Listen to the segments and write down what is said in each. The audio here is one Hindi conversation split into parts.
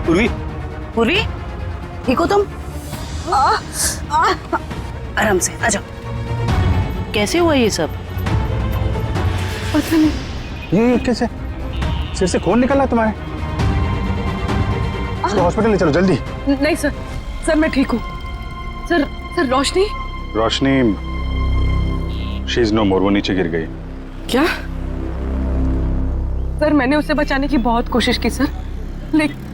पूर्वी, पूर्वी, ठीक हो तुम? आराम से आ जाओ। कैसे हुआ ये सब? पता नहीं। ये कैसे? सिर से खून निकला तुम्हारे? इसको हॉस्पिटल ले चलो जल्दी। नहीं सर, सर मैं ठीक हूँ। Sir Roshni? Roshni she is no more, वो नीचे गिर गई। क्या? सर मैंने उसे बचाने की बहुत कोशिश की सर, लेकिन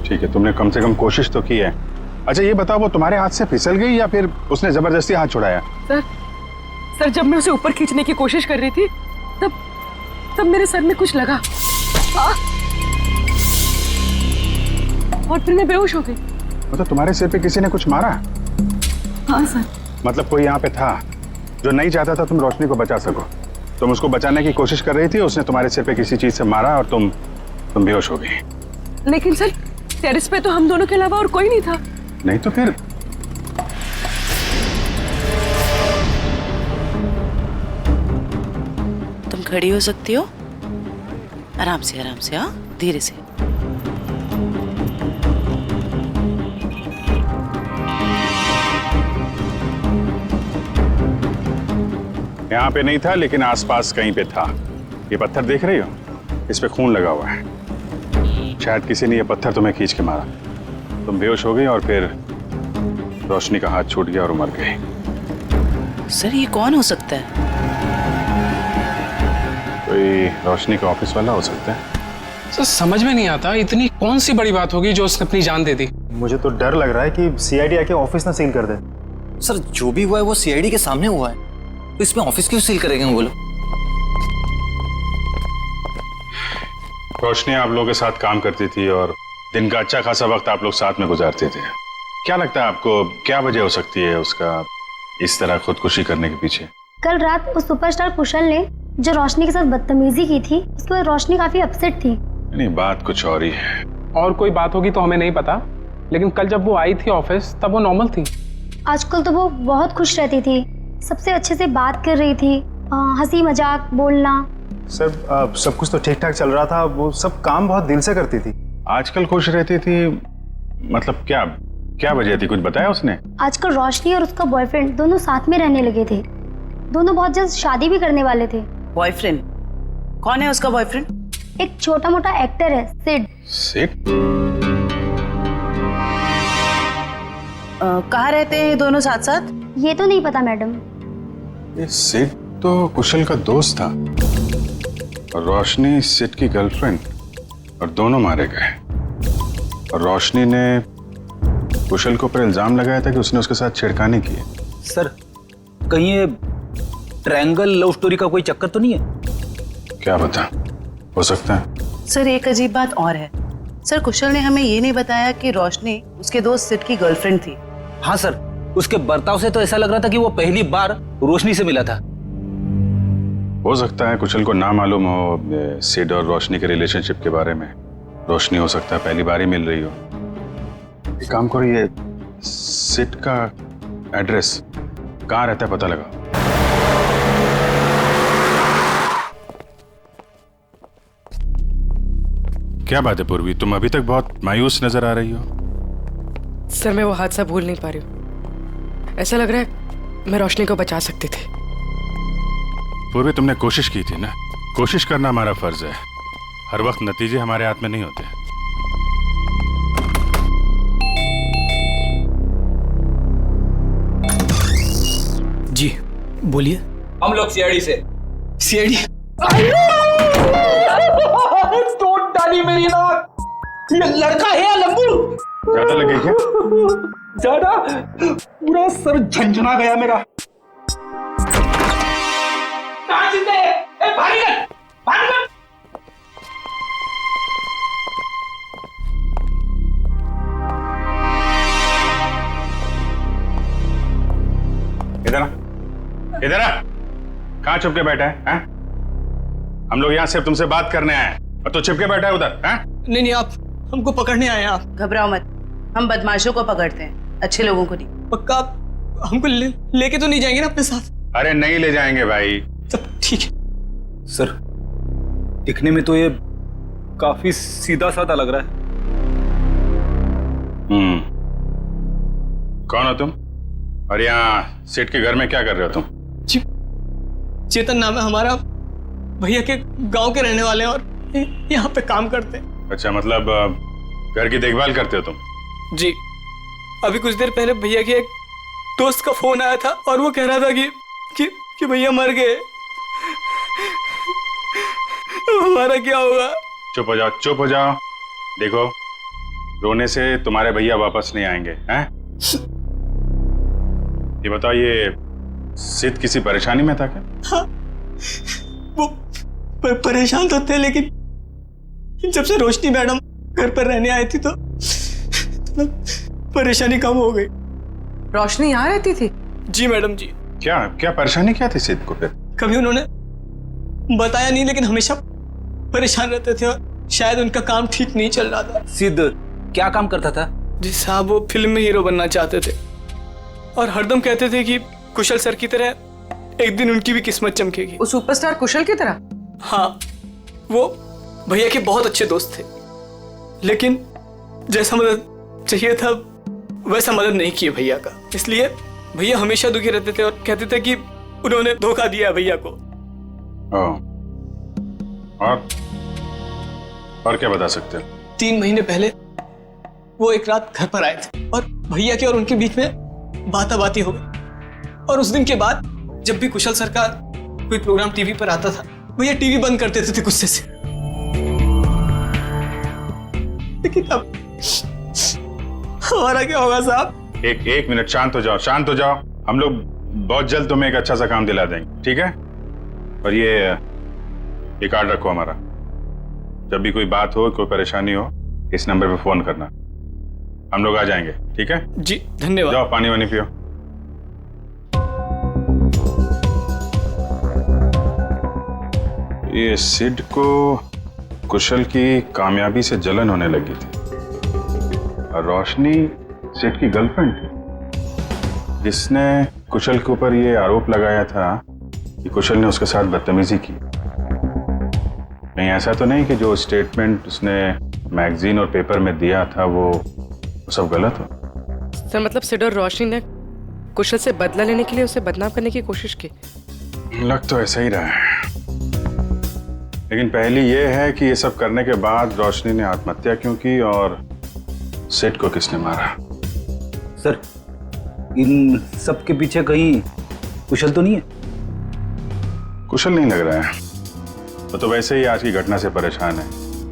ठीक है, तुमने कम से कम कोशिश तो की है। अच्छा ये बताओ, वो तुम्हारे हाथ से फिसल गई या फिर उसने जबरदस्ती हाथ छुड़ाया? सर जब मैं उसे ऊपर खींचने की कोशिश कर रही थी तब मेरे सर में कुछ लगा और फिर मैं बेहोश हो गई। मतलब तुम्हारे सिर पे किसी ने कुछ मारा? हाँ सर। मतलब कोई यहाँ पे था जो नहीं चाहता था तुम रोशनी को बचा सको? तुम उसको बचाने की कोशिश कर रही थी, उसने तुम्हारे सिर पे किसी चीज से मारा और तुम बेहोश हो गई। लेकिन सर टेरेस पे तो हम दोनों के अलावा और कोई नहीं था। नहीं तो फिर? तुम खड़ी हो सकती हो? आराम से हाँ, धीरे से। यहाँ पे नहीं था लेकिन आसपास कहीं पे था। ये पत्थर देख रही हो? इस पे खून लगा हुआ है। शायद किसी ने ये पत्थर तुम्हें खींच के मारा, तुम बेहोश हो गई और फिर रोशनी का हाथ छूट गया और मर गई। सर ये कौन हो सकता है? कोई रोशनी का ऑफिस वाला हो सकता है। सर समझ में नहीं आता इतनी कौन सी बड़ी बात होगी जो उसने अपनी जान दे दी। मुझे तो डर लग रहा है कि सीआईडी आके ऑफिस ना सील कर दे। सर जो भी हुआ है वो सीआईडी के सामने हुआ है, तो इसमें ऑफिस क्यों सील करेंगे बोलो? रोशनी आप लोगों के साथ काम करती थी और दिन का अच्छा खासा वक्त आप लोग साथ में गुजारते थे। क्या लगता है आपको, क्या वजह हो सकती है उसका इस तरह खुदकुशी करने के पीछे? कल रात उस सुपरस्टार कुशल ने जो रोशनी के साथ बदतमीजी की थी, उसके बाद रोशनी काफी अपसेट थी। नहीं, बात कुछ और ही है। और कोई बात होगी तो हमें नहीं पता, लेकिन कल जब वो आई थी ऑफिस तब वो नॉर्मल थी। आजकल तो वो बहुत खुश रहती थी, सबसे अच्छे से बात कर रही थी, हंसी मजाक बोलना। सर सब कुछ तो ठीक ठाक चल रहा था, वो सब काम बहुत दिल से करती थी। आजकल खुश रहती थी मतलब क्या वजह थी, कुछ बताया उसने? आजकल रोशनी और उसका बॉयफ्रेंड दोनों साथ में रहने लगे थे। दोनों बहुत जल्द शादी भी करने वाले थे। बॉयफ्रेंड? कौन है उसका बॉयफ्रेंड? एक छोटा मोटा एक्टर है, सिड। सिड? कहाँ रहते हैं ये दोनों साथ साथ? ये तो नहीं पता मैडम। ये सिड तो कुशल का दोस्त था और रोशनी सिड की गर्लफ्रेंड, और दोनों मारे गए। और रोशनी ने कुशल के ऊपर इल्जाम लगाया था कि उसने उसके साथ छेड़खानी की है। सर कहीं ये ट्रायंगल लव स्टोरी का कोई चक्कर तो नहीं है? क्या बता, हो सकता है। सर एक अजीब बात और है। सर कुशल ने हमें ये नहीं बताया कि रोशनी उसके दोस्त सिड की गर्लफ्रेंड थी। हाँ सर, उसके बर्ताव से तो ऐसा लग रहा था कि वो पहली बार रोशनी से मिला था। हो सकता है कुशल को ना मालूम हो सिड और रोशनी के रिलेशनशिप के बारे में। रोशनी हो सकता है पहली बार ही मिल रही हो। एक काम करो, ये सिड का एड्रेस कहाँ रहता है पता लगा। क्या बात है पूर्वी, तुम अभी तक बहुत मायूस नजर आ रही हो। सर मैं वो हादसा भूल नहीं पा रही हूँ। ऐसा लग रहा है मैं रोशनी को बचा सकती थी। पूर्वी तुमने कोशिश की थी ना, कोशिश करना हमारा फर्ज है। हर वक्त नतीजे हमारे हाथ में नहीं होते। जी बोलिए। हम लोग सीआईडी से। सीआईडी? तोड़ डाली मेरी नाक। ये लड़का है या लंबू? ज्यादा लगे क्या? ज्यादा? पूरा सर झंझना गया मेरा। कहाँ जिंदे है? ए भारी कर, भारी कर। इधर आ, इधर आ। कहाँ छुप के बैठा है? हम लोग यहाँ सिर्फ तुमसे बात करने आए हैं और तू छिप के बैठा है उधर? नहीं, आप हमको पकड़ने आए हैं। आप घबराओ मत, हम बदमाशों को पकड़ते हैं, अच्छे लोगों को नहीं। पक्का आप हमको लेके तो नहीं जाएंगे ना अपने साथ? अरे नहीं ले जाएंगे भाई। सब ठीक है सर। दिखने में तो ये काफी सीधा साधा लग रहा है। कौन हो तुम और यहाँ सेठ के घर में क्या कर रहे हो तुम? जी, चेतन नाम है हमारा, भैया के गांव के रहने वाले हैं और यहाँ पे काम करते हैं। अच्छा, मतलब घर की देखभाल करते हो तुम? जी, अभी कुछ देर पहले भैया के एक दोस्त का फोन आया था और वो कह रहा था कि भैया मर गए। हमारा क्या होगा? चुप हो जाओ, चुप हो जाओ। देखो, रोने से तुम्हारे भैया वापस नहीं आएंगे हैं? ये बताओ, ये सिद्ध किसी परेशानी में था क्या? हाँ, वो परेशान तो थे, लेकिन जब से रोशनी मैडम घर पर रहने आई थी तो परेशानी कम हो गई। रोशनी यहाँ रहती थी? जी मैडम जी। क्या क्या परेशानी क्या थी सिद्ध को फिर? कभी उन्होंने बताया नहीं, लेकिन हमेशा परेशान रहते थे और शायद उनका काम ठीक नहीं चल रहा था। सिद्ध क्या काम करता था? जी साहब, वो फिल्म में हीरो बनना चाहते थे और हरदम कहते थे कि कुशल सर की तरह एक दिन उनकी भी किस्मत चमकेगी। वो सुपरस्टार कुशल की तरह? हाँ, वो भैया के बहुत अच्छे दोस्त थे, लेकिन जैसा मदद चाहिए था वैसा मदद नहीं किया भैया का। इसलिए भैया हमेशा दुखी रहते थे और कहते थे कि उन्होंने धोखा दिया भैया को। और क्या बता सकते हो? 3 महीने पहले वो एक रात घर पर आए थे और भैया के और उनके बीच में बाताबाती हो गई। और उस दिन के बाद जब भी कुशल सर का कोई प्रोग्राम टीवी पर आता था, भैया टीवी बंद कर देते थे गुस्से से। लेकिन अब हमारा क्या होगा साहब? एक मिनट, शांत हो जाओ, शांत हो जाओ। हम लोग बहुत जल्द तुम्हें एक अच्छा सा काम दिला देंगे, ठीक है? और ये कार्ड रखो हमारा। जब भी कोई बात हो, कोई परेशानी हो, इस नंबर पे फोन करना, हम लोग आ जाएंगे, ठीक है? जी धन्यवाद। जाओ पानी वानी पियो। ये सिड को कुशल की कामयाबी से जलन होने लगी थी और रोशनी सिड की गर्लफ्रेंड थी, जिसने कुशल के ऊपर ये आरोप लगाया था कि कुशल ने उसके साथ बदतमीजी की। नहीं, ऐसा तो नहीं कि जो स्टेटमेंट उसने मैगजीन और पेपर में दिया था वो सब गलत हो? सर, मतलब सिड और रोशनी ने कुशल से बदला लेने के लिए उसे बदनाम करने की कोशिश की। लग तो ऐसा ही रहा है, लेकिन पहली ये है कि ये सब करने के बाद रोशनी ने आत्महत्या क्यों की और सिड को किसने मारा? सर, इन सब के पीछे कहीं कुशल तो नहीं है? कुशल नहीं लग रहा है, वो तो वैसे ही आज की घटना से परेशान है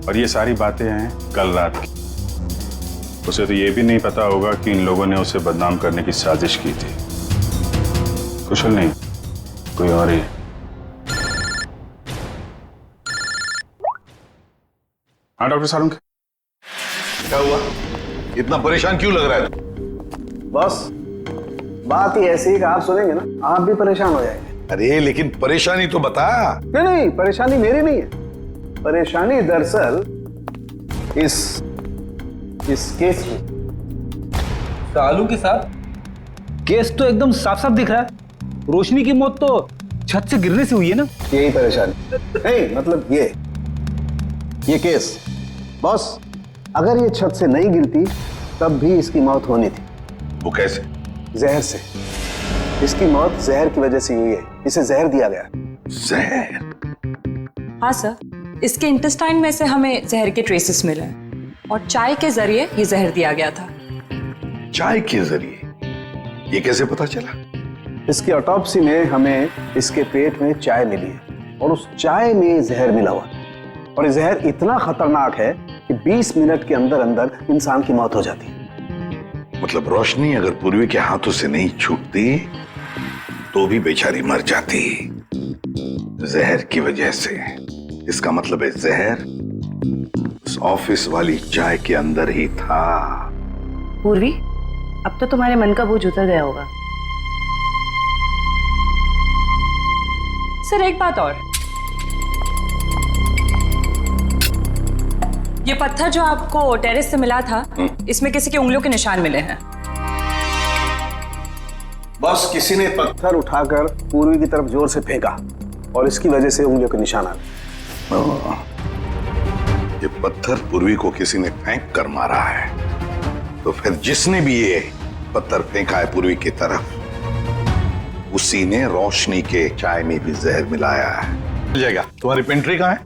और ये सारी बातें हैं कल रात की। उसे तो ये भी नहीं पता होगा कि इन लोगों ने उसे बदनाम करने की साजिश की थी। कुशल नहीं, कोई और ही। हाँ डॉक्टर सारुंग, क्या हुआ? इतना परेशान क्यों लग रहा है? बस बात ही ऐसी है कि आप सुनेंगे ना आप भी परेशान हो जाएंगे। अरे लेकिन परेशानी तो बता। नहीं, परेशानी मेरी नहीं है। परेशानी दरअसल इस केस की। सालू के साथ केस तो एकदम साफ साफ दिख रहा है। रोशनी की मौत तो छत से गिरने से हुई है ना? यही परेशानी नहीं, मतलब ये केस बॉस, अगर ये छत से नहीं गिरती तब भी इसकी मौत होनी थी। वो कैसे? जहर से। इसकी मौत जहर की वजह से हुई है, इसे जहर दिया गया। जहर? हाँ सर, इसके इंटेस्टाइन में से हमें जहर के ट्रेसेस मिले हैं और चाय के जरिए ये जहर दिया गया था। चाय के जरिए? ये कैसे पता चला? इसकी ऑटोप्सी में हमें इसके पेट में चाय मिली है और उस चाय में जहर मिला हुआ, और ये जहर इतना खतरनाक है कि 20 मिनट के अंदर अंदर इंसान की मौत हो जाती है। मतलब रोशनी अगर पूर्वी के हाथों से नहीं छूटती तो भी बेचारी मर जाती जहर की वजह से। इसका मतलब है जहर उस ऑफिस वाली चाय के अंदर ही था। पूर्वी, अब तो तुम्हारे मन का बोझ उतर गया होगा। सर एक बात और, ये पत्थर जो आपको टेरेस से मिला था, इसमें किसी की उंगलियों के निशान मिले हैं। बस किसी ने पत्थर उठाकर पूर्वी की तरफ जोर से फेंका और इसकी वजह से उंगलियों के निशान आ गए। ये पत्थर पूर्वी को किसी ने फेंक कर मारा है, तो फिर जिसने भी ये पत्थर फेंका है पूर्वी की तरफ, उसी ने रोशनी के चाय में भी जहर मिलाया है। मिल जाएगा। तुम्हारी पेंट्री कहाँ है?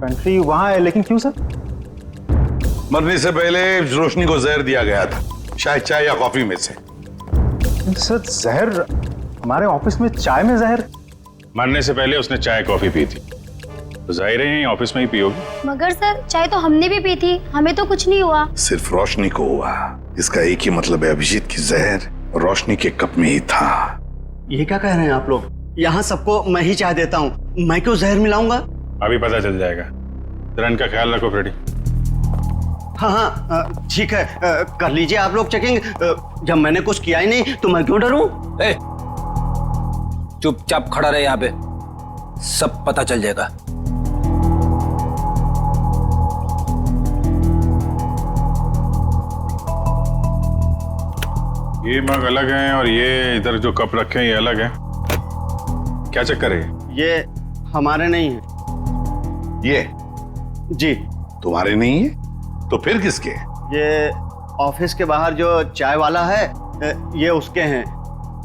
पेंट्री वहां है, लेकिन क्यों सर? मरने से पहले रोशनी को जहर दिया गया था, शायद चाय या कॉफी में से। सर जहर? हमारे ऑफिस में चाय में जहर? मरने से पहले उसने चाय कॉफी पी थी, तो जाहिर है ऑफिस में ही पियोगी। मगर सर चाय तो हमने भी पी थी, हमें तो कुछ नहीं हुआ। सिर्फ रोशनी को हुआ। इसका एक ही मतलब है, अभिजीत की जहर रोशनी के कप में ही था। ये क्या कह रहे हैं आप लोग? यहाँ सबको मैं ही चाय देता हूँ, मैं क्यों जहर मिलाऊंगा? अभी पता चल जाएगा। जरा इनका ख्याल रखो फ्रेडी। हाँ हाँ ठीक है, कर लीजिए आप लोग चेकिंग। जब मैंने कुछ किया ही नहीं तो मैं क्यों डरूं? चुपचाप खड़ा रहे यहाँ पे, सब पता चल जाएगा। ये मग अलग है और ये इधर जो कप रखे हैं ये अलग है। क्या चक्कर है? ये हमारे नहीं है। ये जी तुम्हारे नहीं है तो फिर किसके? ये ऑफिस के बाहर जो चाय वाला है, ये उसके हैं।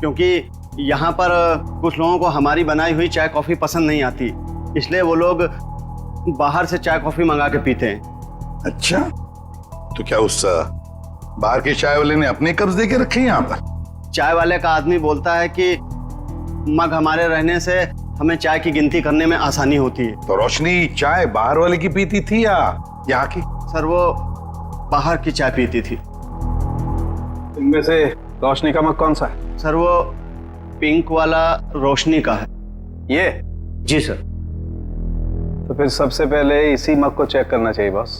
क्योंकि यहाँ पर कुछ लोगों को हमारी बनाई हुई चाय कॉफी पसंद नहीं आती, इसलिए वो लोग बाहर से चाय कॉफी मंगा के पीते हैं। अच्छा, तो क्या उस बाहर के चाय वाले ने अपने कब्ज दे के रखे यहाँ पर? चाय वाले का आदमी बोलता है कि मग हमारे रहने से हमें चाय की गिनती करने में आसानी होती है। तो रोशनी चाय बाहर वाले की पीती थी या यहाँ की? सर वो बाहर की चाय पीती थी। इनमें से रोशनी का मग कौन सा है? सर वो पिंक वाला रोशनी का है। ये? जी सर। तो फिर सबसे पहले इसी मग को चेक करना चाहिए बॉस।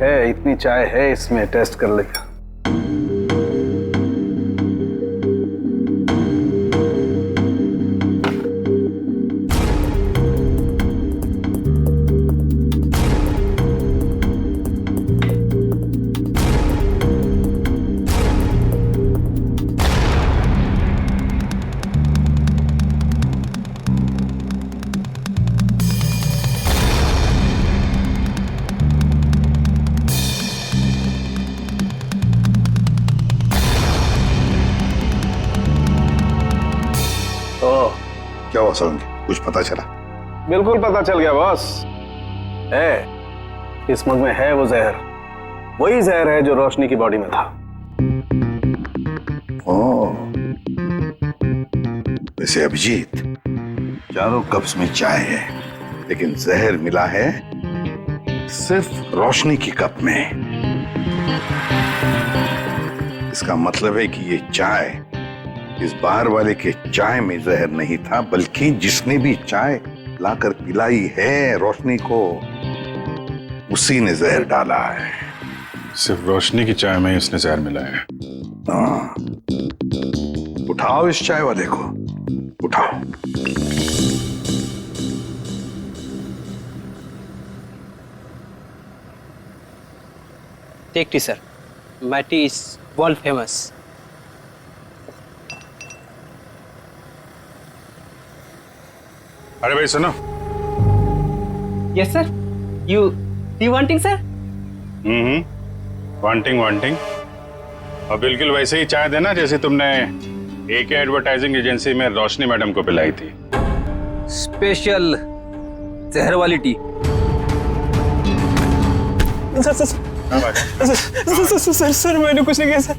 है इतनी चाय है इसमें, टेस्ट कर लेगा। क्या हुआ सोलंकी, कुछ पता चला? बिल्कुल पता चल गया बॉस। है इस मग में है वो जहर, वही जहर है जो रोशनी की बॉडी में था। ओह, वैसे अभिजीत, चारों कप्स में चाय है, लेकिन जहर मिला है सिर्फ रोशनी की कप में। इसका मतलब है कि ये चाय इस बाहर वाले के चाय में जहर नहीं था, बल्कि जिसने भी चाय लाकर पिलाई है रोशनी को, उसी ने जहर डाला है। सिर्फ रोशनी की चाय में ही उसने जहर मिलाया है। हाँ, उठाओ इस चाय वाले को, उठाओ। Take tea sir, my tea is world famous. अरे भाई सुनो। Yes sir, you wanting sir? Wanting और बिल्कुल वैसे ही चाय देना जैसे तुमने एके एडवर्टाइजिंग एजेंसी में रोशनी मैडम को पिलाई थी। स्पेशल जहर वाली टी। सर मैंने कुछ नहीं किया सर,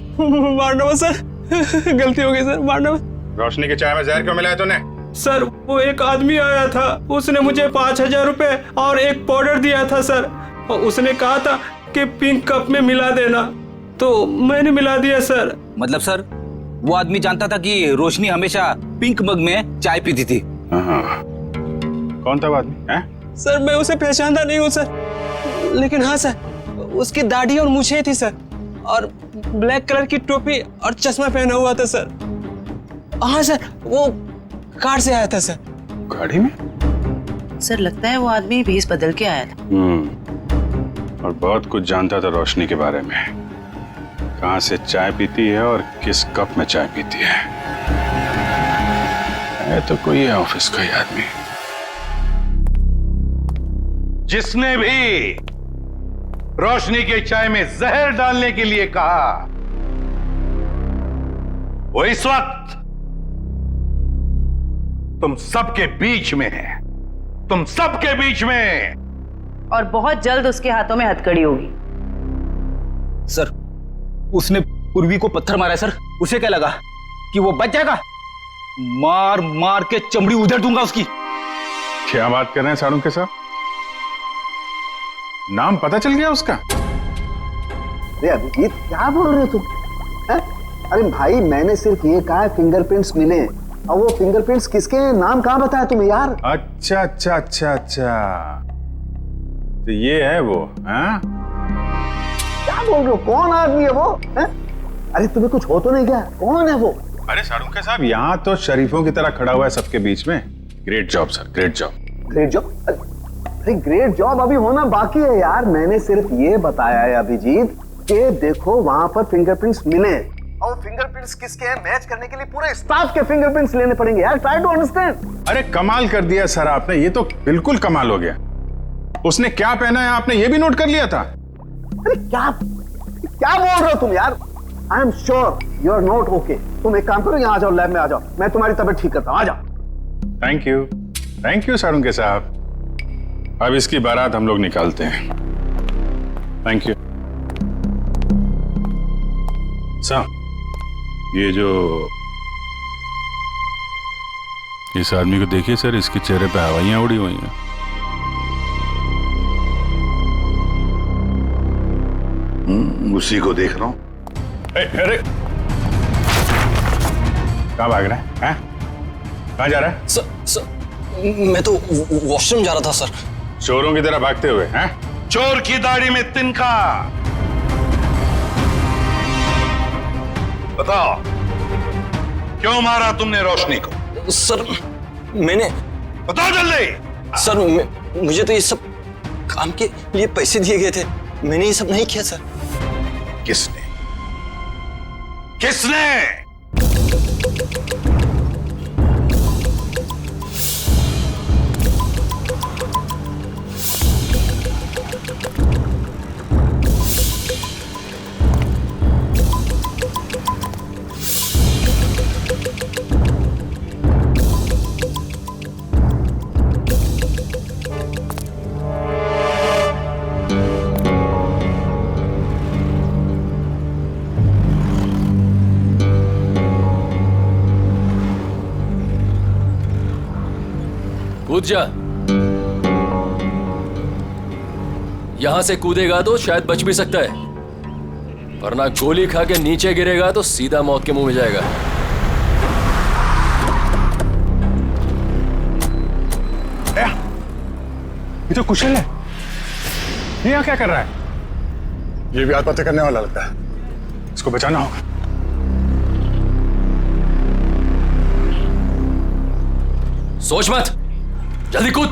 मारना मत सर, गलती हो गई सर, मारना मत। रोशनी के चाय में जहर क्यों मिलाया तूने? सर वो एक आदमी आया था, उसने मुझे 5,000 रुपए और एक पाउडर दिया था सर, और उसने कहा था कि पिंक कप में मिला देना, तो मैंने मिला दिया सर। मतलब सर वो आदमी जानता था कि रोशनी हमेशा पिंक मग में चाय पीती थी? हाँ। कौन था वो आदमी? सर मैं उसे पहचानता नहीं हूँ सर, लेकिन हाँ सर उसकी दाढ़ी और मूछें थी सर, और ब्लैक कलर की टोपी और चश्मा पहना हुआ था सर। हाँ सर वो कार से आया था सर। गाड़ी में? सर लगता है वो आदमी भेष बदल के आया था। और बहुत कुछ जानता था रोशनी के बारे में, कहाँ से चाय पीती है और किस कप में चाय पीती है तो कोई है ऑफिस का ही आदमी। जिसने भी रोशनी के चाय में जहर डालने के लिए कहा, वो इस वक्त तुम सबके बीच में है, तुम सबके बीच में। और बहुत जल्द उसके हाथों में हथकड़ी होगी। सर, उसने पूर्वी को पत्थर मारा है सर। उसे क्या लगा कि वो बच जाएगा? मार मार के चमड़ी उधेड़ दूंगा उसकी। क्या बात कर रहे हैं सारुण के साथ? नाम पता चल गया उसका? अरे अभिजीत, क्या बोल रहे हो तुम? है? अरे भाई, मैंने सिर्फ ये कहा फिंगरप्रिंट्स मिले, और वो फिंगरप्रिंट्स किसके हैं, नाम कहाँ बताया तुम्हें यार? अच्छा अच्छा अच्छा अच्छा, तो ये है वो? हाँ, क्या बोल रहे हो? कौन आदमी है वो? है? अरे तुम्हें कुछ हो तो नहीं क्या? कौन है वो? अरे सारुण के साहब, यहाँ तो शरीफों की तरह खड़ा हुआ है सबके बीच में। Great job sir, great job. Great job? अरे ग्रेट जॉब अभी होना बाकी है यार। मैंने सिर्फ ये बताया है अभिजीत कि देखो वहां पर फिंगरप्रिंट्स मिले, और फिंगरप्रिंट्स किसके हैं मैच करने के लिए पूरे स्टाफ के फिंगरप्रिंट्स लेने पड़ेंगे यार। Try to understand. अरे कमाल कर दिया सर आपने, ये तो बिल्कुल कमाल हो गया। उसने क्या पहना है आपने ये भी नोट कर लिया था? अरे क्या बोल रहे हो तुम यार? I am sure you are not okay. तुम एक काम करो, यहाँ आ जाओ, लैब में आ जाओ, मैं तुम्हारी तबीयत ठीक करता हूँ। आ जाओ। थैंक यू सारुण के साहब। अब इसकी बारात हम लोग निकालते हैं। Thank you sir. ये जो इस आदमी को देखिए सर, इसके चेहरे पे हवाइयां उड़ी हुई हैं। उसी को देख रहा हूं। अरे कहाँ भाग रहा है? हैं? कहाँ जा रहा है? सर, मैं तो वॉशरूम जा रहा था सर। चोरों की तरह भागते हुए? हैं? चोर की दाढ़ी में तिनका। बताओ, क्यों मारा तुमने रोशनी को? सर, मैंने... बताओ जल्दी। सर, मुझे तो ये सब काम के लिए पैसे दिए गए थे, मैंने ये सब नहीं किया सर। किसने? किसने? कूद जा। यहां से कूदेगा तो शायद बच भी सकता है, वरना गोली खा के नीचे गिरेगा तो सीधा मौत के मुंह में जाएगा। ये तो कुशल है, ये यहाँ क्या कर रहा है? ये भी आत्महत्या करने वाला लगता है, इसको बचाना होगा। सोच मत, जल्दी कूद।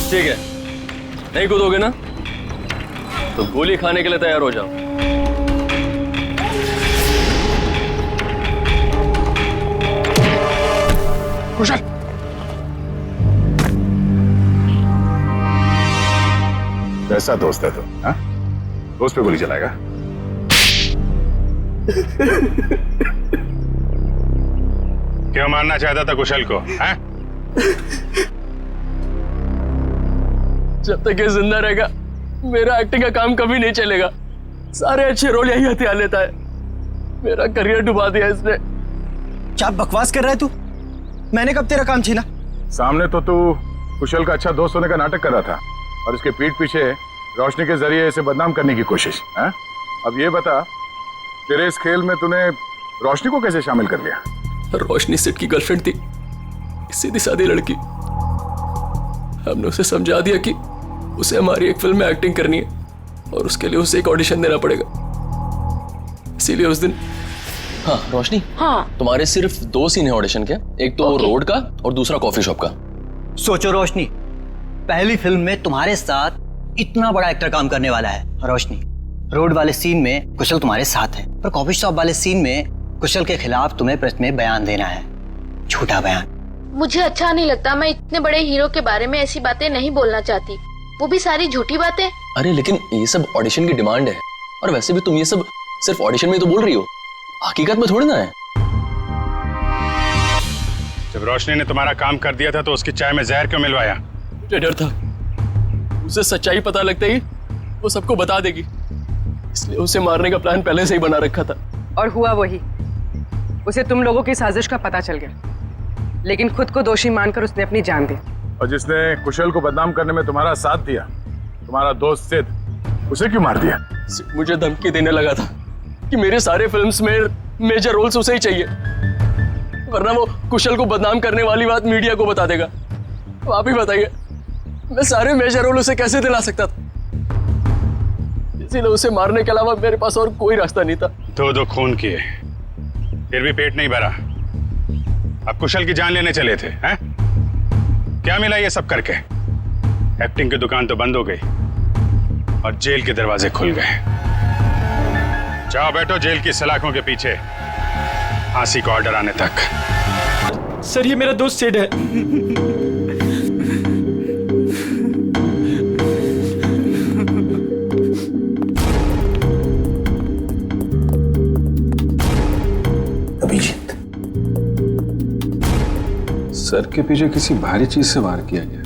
ठीक है, नहीं कूदोगे ना तो गोली खाने के लिए तैयार हो जाओ। कुशल, कैसा दोस्त है तो? हाँ? दोस्त पे गोली चलाएगा? क्यों मारना चाहता था कुशल को? हाँ? जब तक ये जिंदा रहेगा मेरा एक्टिंग का काम कभी नहीं चलेगा। सारे अच्छे रोल यही हथियार लेता है, मेरा करियर डुबा दिया इसने। क्या बकवास कर रहा है तू? मैंने कब तेरा काम छीना? सामने तो तू कुशल का अच्छा दोस्त होने का नाटक कर रहा था, और इसके पीठ पीछे रोशनी के जरिए इसे बदनाम करने की कोशिश। है? अब ये बता, तेरे इस खेल में तूने रोशनी को कैसे शामिल कर लिया? रोशनी सिट की गर्लफ्रेंड थी, सीधी सादी लड़की। हमने उसे समझा दिया कि उसे हमारी एक फिल्म में एक्टिंग करनी है और उसके लिए उसे एक ऑडिशन देना पड़ेगा। इसीलिए उस दिन... हाँ रोशनी, हाँ तुम्हारे सिर्फ 2 सीन है ऑडिशन के, एक तो रोड का और दूसरा कॉफी शॉप का। सोचो रोशनी, पहली फिल्म में तुम्हारे साथ इतना बड़ा एक्टर काम करने वाला है। रोशनी, रोड वाले सीन में कुशल तुम्हारे साथ है, पर कॉफी शॉप वाले सीन में कुशल के खिलाफ तुम्हें प्रेस में बयान देना है, झूठा बयान। मुझे अच्छा नहीं लगता, मैं इतने बड़े हीरो के बारे में ऐसी बातें नहीं बोलना चाहती, वो भी सारी झूठी बातें। अरे लेकिन ये सब ऑडिशन की डिमांड है, और वैसे भी तुम ये सब सिर्फ ऑडिशन में तो बोल रही हो, हकीकत में थोड़ी ना है। जब रोशनी ने तुम्हारा काम कर दिया था तो उसकी चाय में जहर क्यों मिलवाया? मुझे डर था उसे सच्चाई पता लगते ही वो सबको बता देगी, इसलिए उसे मारने का प्लान पहले से ही बना रखा था। और हुआ वही, उसे तुम लोगों की साजिश का पता चल गया, लेकिन खुद को दोषी मानकर उसने अपनी जान दी। और जिसने कुशल को बदनाम करने में तुम्हारा साथ दिया, तुम्हारा दोस्त सिद्ध, उसे क्यों मार दिया? मुझे धमकी देने लगा था कि मेरे सारे फिल्म्स में मेजर रोल्स उसे ही चाहिए, वरना वो कुशल को बदनाम करने वाली बात मीडिया को बता देगा। तो आप ही बताइए, मैं सारे मेजर रोल उसे कैसे दिला सकता था? इसीलिए उसे मारने के अलावा मेरे पास और कोई रास्ता नहीं था। दो खून किए, फिर भी पेट नहीं भरा। अब कुशल की जान लेने चले थे, हैं? क्या मिला ये सब करके? एक्टिंग की दुकान तो बंद हो गई और जेल के दरवाजे खुल गए। जाओ बैठो जेल की सलाखों के पीछे, फांसी का ऑर्डर आने तक। सर ये मेरा दोस्त सिड है। अभिजीत, सर के पीछे किसी भारी चीज से वार किया गया।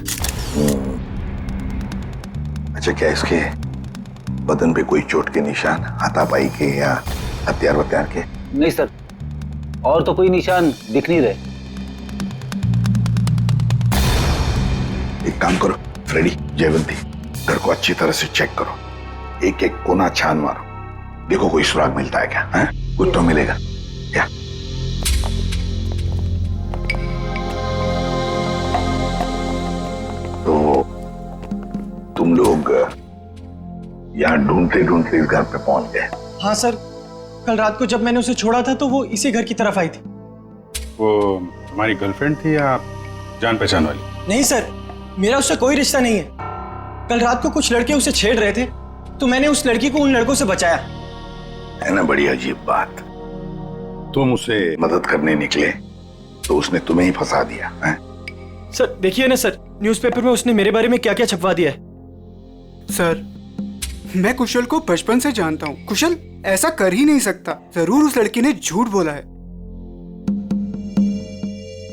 अच्छा, क्या इसके बदन पे कोई चोट के निशान, हाथापाई के या हथियार वत्यार के? नहीं सर, और तो कोई निशान दिख नहीं रहे। एक काम करो फ्रेडी, जयवंती, घर को अच्छी तरह से चेक करो, एक एक कोना छान मारो, देखो कोई सुराग मिलता है क्या? है? कुछ तो मिलेगा क्या? तो तुम लोग यहाँ ढूंढते ढूंढते इस घर पे पहुंच गए? हाँ सर, कल रात को जब मैंने उसे छोड़ा था तो वो इसी घर की तरफ आई थी। वो तुम्हारी गर्लफ्रेंड थी या जान पहचान वाली? नहीं सर, मेरा उससे कोई रिश्ता नहीं है। कल रात को कुछ लड़के उसे छेड़ रहे थे तो मैंने उस लड़की को उन लड़कों से बचाया। है ना बड़ी अजीब बात, तुम उसे मदद करने निकले तो उसने तुम्हें ही फंसा दिया है? सर देखिए ना सर, न्यूज़पेपर में उसने मेरे बारे में क्या क्या छपवा दिया है। सर मैं कुशल को बचपन से जानता हूँ, कुशल ऐसा कर ही नहीं सकता, जरूर उस लड़की ने झूठ बोला है।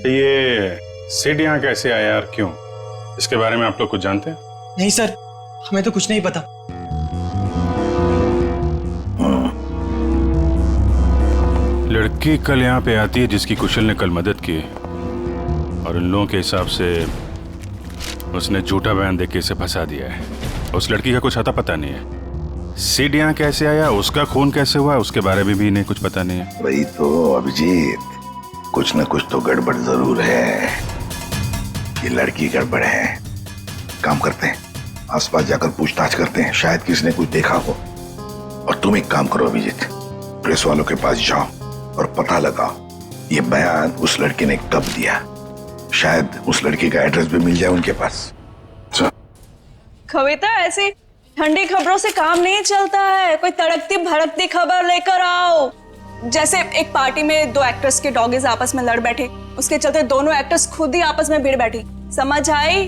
ये सिड यहाँ कैसे आया और क्यों, इसके बारे में आप लोग कुछ जानते हैं? नहीं सर, हमें तो कुछ नहीं पता। लड़की कल यहाँ पे आती है जिसकी कुशल ने कल मदद की, और उन लोगों के हिसाब से उसने झूठा बयान देके इसे फंसा दिया है। उस लड़की का कुछ अता पता नहीं है। सिड यहाँ कैसे आया, उसका खून कैसे हुआ, उसके बारे में भी इन्हें कुछ पता नहीं है। वही तो अभिजीत, कुछ न कुछ तो गड़बड़ जरूर है। ये लड़की गड़बड़ है। काम करते हैं, आसपास जाकर पूछताछ करते हैं, शायद किसी ने कुछ देखा हो। और तुम एक काम करो अभिजीत, प्रेस वालों के पास जाओ और पता लगाओ ये बयान उस लड़के ने कब दिया। शायद उस लड़की का एड्रेस भी मिल जाए उनके पास। कविता, ऐसी ठंडी खबरों से काम नहीं चलता है, कोई तड़कती भड़कती खबर लेकर आओ। जैसे एक पार्टी में दो एक्टर्स के डॉगीज आपस में लड़ बैठे, उसके चलते दोनों एक्टर्स खुद ही आपस में भिड़ बैठी। समझ आई?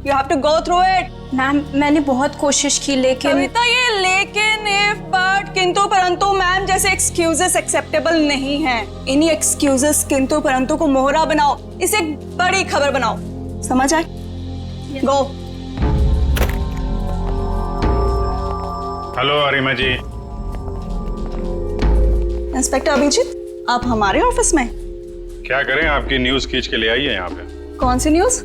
You have to go through it. Ma'am मैंने बहुत कोशिश की, लेकिन कविता ये लेकिन, इफ, बट, किंतु परंतु मैम जैसे एक्सक्यूजेस एक्सेप्टेबल नहीं है। इन्हीं एक्सक्यूजेस किंतु परंतु को मोहरा बनाओ, इसे एक बड़ी खबर बनाओ। समझ आए? गो। हेलो अरिमा जी। इंस्पेक्टर अभिजीत, आप हमारे ऑफिस में? क्या करें, आपकी न्यूज खींच के ले आई है यहाँ पे। कौन सी न्यूज?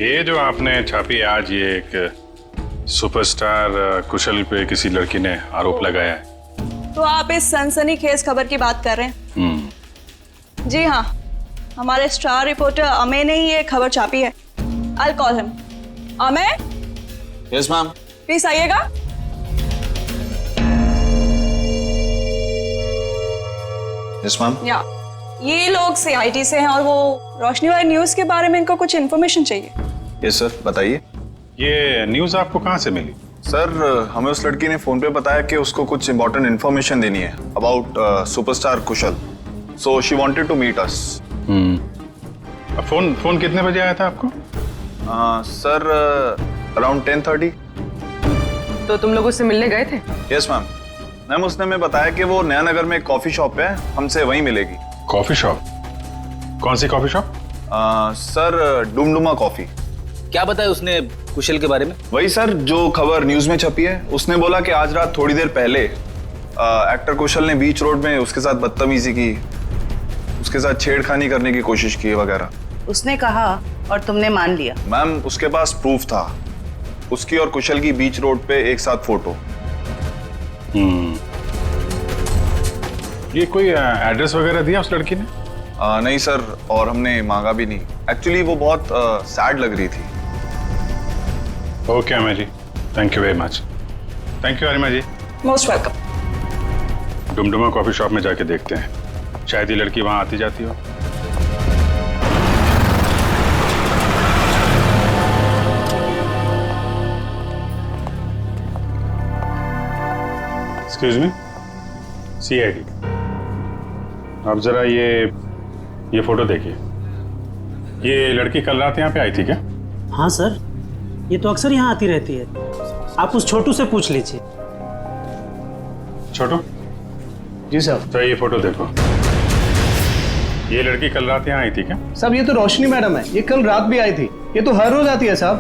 ये जो आपने छापी आज, ये एक सुपरस्टार कुशल पे किसी लड़की ने आरोप लगाया है। तो आप इस सनसनीखेज खबर की बात कर रहे हैं? जी हाँ, हमारे स्टार रिपोर्टर अमेय ने ही ये खबर छापी है। I call him. Amey? Yes ma'am. Please आइएगा। Yes ma'am. या ये लोग CIT से हैं और वो रोशनी वाली न्यूज के बारे में इनको कुछ इन्फॉर्मेशन चाहिए। यस सर, बताइए। ये न्यूज आपको कहाँ से मिली? सर हमें उस लड़की ने फोन पे बताया कि उसको कुछ इंपॉर्टेंट इन्फॉर्मेशन देनी है about superstar Kushal, so she wanted to meet us. Phone कितने बजे आया था आपको? Sir around 10:30। तो तुम लोग उससे मिलने गए थे? Yes ma'am. मैम उसने हमें बताया कि वो नया नगर में एक कॉफी शॉप है, हमसे वहीं मिलेगी। Coffee shop? कौन सी coffee shop? Sir Dumduma coffee. क्या बताया उसने कुशल के बारे में? वही सर जो खबर न्यूज में छपी है। उसने बोला कि आज रात थोड़ी देर पहले एक्टर कुशल ने बीच रोड में उसके साथ बदतमीजी की, उसके साथ छेड़खानी करने की कोशिश की वगैरह। उसने कहा और तुमने मान लिया? मैम उसके पास प्रूफ था, उसकी और कुशल की बीच रोड पे एक साथ फोटो। ये कोई एड्रेस वगैरह दिया उस लड़की ने? नहीं सर, और हमने मांगा भी नहीं। एक्चुअली वो बहुत सैड लग रही थी। Okay Amay ji, thank you very much. Thank you Arima ji. Most welcome. Dumduma coffee shop में जाके देखते हैं, शायद ये लड़की वहां आती जाती हो। Excuse me, CID। आप जरा ये फोटो देखिए। ये लड़की कल रात यहाँ पे आई थी क्या? हाँ सर, ये तो अक्सर यहाँ आती रहती है। आप उस छोटू से पूछ लीजिए। छोटू? जी सर। तो ये फोटो देखो। ये लड़की कल रात यहाँ आई थी क्या? साहब ये तो रोशनी मैडम है, ये कल रात भी आई थी। ये तो हर रोज आती है साहब।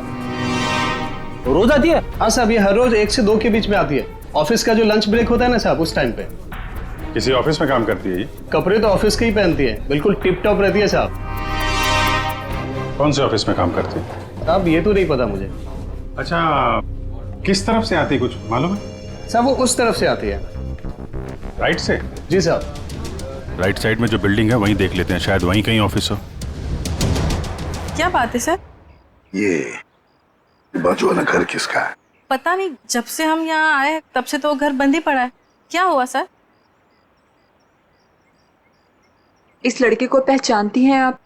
रोज आती है? हाँ साहब, ये हर रोज 1 से 2 के बीच में आती है। ऑफिस का जो लंच ब्रेक होता है ना साहब, उस टाइम पे। किसी ऑफिस में काम करती है ये? कपड़े तो ऑफिस के ही पहनती है, बिल्कुल टिप टॉप रहती है साहब। कौन से ऑफिस में काम करती है? साहब ये तो नहीं पता मुझे। अच्छा, किस तरफ से आती कुछ मालूम है? साहब वो उस तरफ से आती है। राइट से? जी साहब। राइट साइड में जो बिल्डिंग है वहीं देख लेते हैं, शायद वहीं कहीं ऑफिस हो। क्या बात है सर? ये बाजू वाला घर किसका है? पता नहीं, जब से हम यहाँ आए तब से तो घर बंद ही पड़ा है। क्या हुआ सर? इस लड़के को पहचानती हैं आप?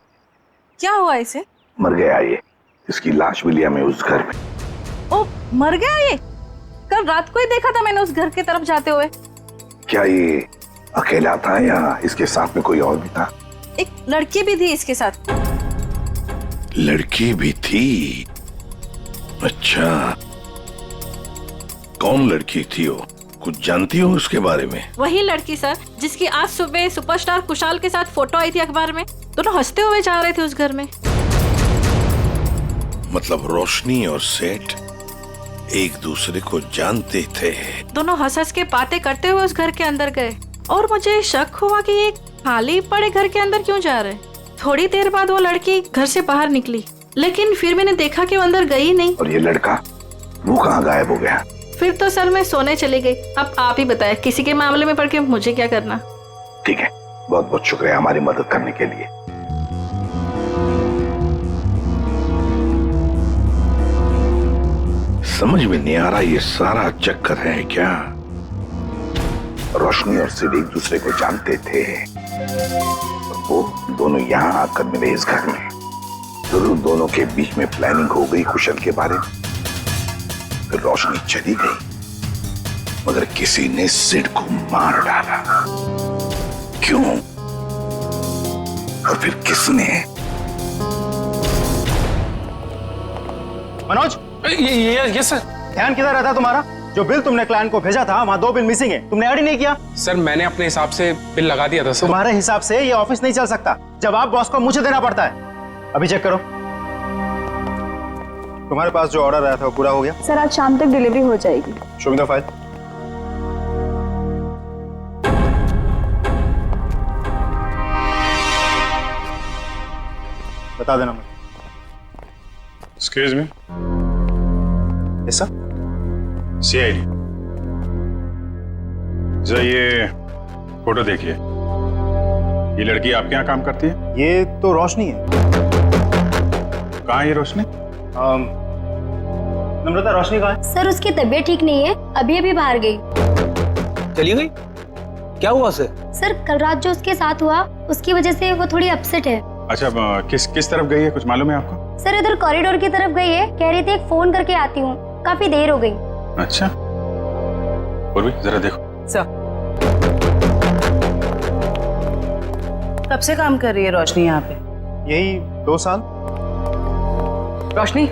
क्या हुआ इसे? मर गया ये, इसकी लाश भी लिया मैं उस घर में। ओ, मर गया ये? कल रात को ही देखा था मैंने उस घर की तरफ जाते हुए। क्या ये अकेला था या इसके साथ में कोई और भी था? एक लड़की भी थी इसके साथ। लड़की भी थी? अच्छा, कौन लड़की थी वो? कुछ जानती हो उसके बारे में? वही लड़की सर, जिसकी आज सुबह सुपरस्टार कुशाल के साथ फोटो आई थी अखबार में। दोनों हंसते हुए जा रहे थे उस घर में। मतलब रोशनी और सेठ एक दूसरे को जानते थे? दोनों हंस हंस के बातें करते हुए उस घर के अंदर गए और मुझे शक हुआ कि ये खाली पड़े घर के अंदर क्यों जा रहे। थोड़ी देर बाद वो लड़की घर से बाहर निकली, लेकिन फिर मैंने देखा कि वो अंदर गई नहीं। और ये लड़का वो कहाँ गायब हो गया? फिर तो सर मैं सोने चली गई। अब आप ही बताएं, किसी के मामले में पड़ के मुझे क्या करना। ठीक है, बहुत बहुत शुक्रिया हमारी मदद करने के लिए। समझ में नहीं आ रहा ये सारा चक्कर है क्या? रोशनी और सिड एक दूसरे को जानते थे, वो दोनों यहाँ आकर मिले इस घर में। जरूर दोनों के बीच में प्लानिंग हो गई कुशल के बारे में। फिर रोशनी चली गई, मगर किसी ने सिड को मार डाला। क्यों और फिर किसने? मनोज, ये सर। ध्यान किधर रहता तुम्हारा? जो बिल तुमने क्लाइंट को भेजा था वहाँ 2 बिल मिसिंग है, तुमने ऐड ही नहीं किया। सर मैंने अपने हिसाब से बिल लगा दिया था सर। तुम्हारे हिसाब से ये ऑफिस नहीं चल सकता, जवाब बॉस को मुझे देना पड़ता है। अभी चेक करो, तुम्हारे पास जो ऑर्डर आया था वो पूरा हो गया? सर आज शाम तक डिलीवरी हो जाएगी। Show me the file. बता देना मुझे। Excuse me. Yes sir. CID, जरा ये फोटो देखिए। ये लड़की आपके यहाँ काम करती है? ये तो रोशनी है। कहाँ है ये रोशनी? नम्रता, रोशनी कहाँ है? सर उसकी तबीयत ठीक नहीं है, अभी अभी बाहर गई। चली गई? क्या हुआ उसे? सर कल रात जो उसके साथ हुआ उसकी वजह से वो थोड़ी अपसेट है। अच्छा, किस तरफ गई है, कुछ मालूम है आपको? सर इधर कॉरिडोर की तरफ गई है, कह रही थी एक फोन करके आती हूँ, काफी देर हो गई। अच्छा पूर्वी जरा देखो। सर कब से काम कर रही है रोशनी यहाँ पे? यही 2 साल। रोशनी,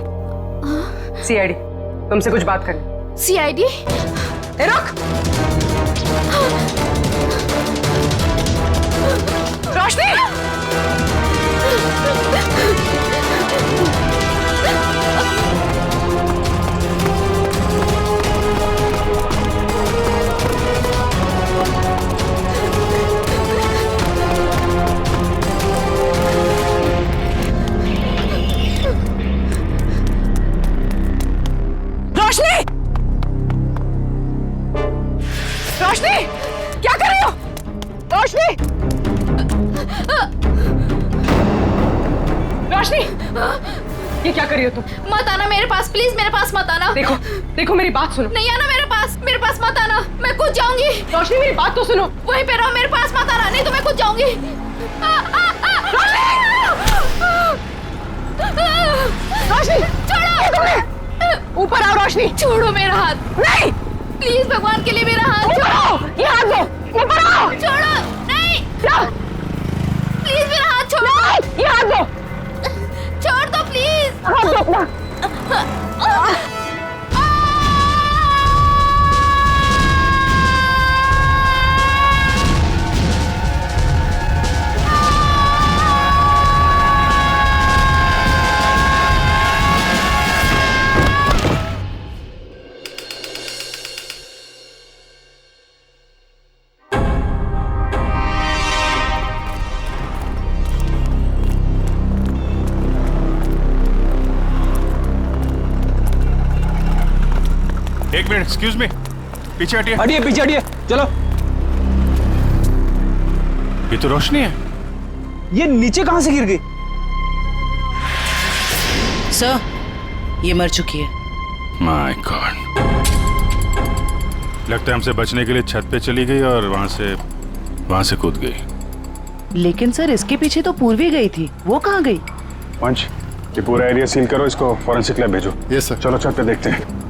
सीआईडी तुमसे कुछ बात करनी। सीआईडी? रुक। रोशनी! रोशनी! रोशनी! क्या कर रही हो? रोशनी! रोशनी! ये क्या कर रही हो तुम? मत आना मेरे पास, प्लीज मेरे पास मत आना। देखो देखो मेरी बात सुनो। नहीं आना मेरे पास मत आना, मैं कूद जाऊंगी। रोशनी मेरी बात तो सुनो। वहीं पे रहो, मेरे पास मत आना, नहीं तो मैं कूद जाऊंगी। रोशनी! छोड़ो! ऊपर आओ रोशनी! छोड़ो मेरा हाथ। नहीं! प्लीज भगवान के लिए मेरा हाथ छोड़ो! ये हाथ दो! ऊपर आओ! छोड़ो! नहीं! प्लीज मेरा हाथ छोड़ो! ये हाथ दो! छोड़ दो प्लीज! हाथ दो अपना! एक मिनट, एक्सक्यूज मी, पीछे हटिए। हटिए, पीछे हटिए, चलो। ये तो रोशनी है। ये नीचे कहां से गिर गई? सर ये मर चुकी है। माय गॉड, लगता है हमसे बचने के लिए छत पे चली गई और वहां से कूद गई। लेकिन सर इसके पीछे तो पूर्वी गई थी, वो कहाँ गई? पंच, ये पूरा एरिया सील करो, इसको फॉरेंसिक लैब भेजो। Yes sir. चलो छत पे देखते हैं।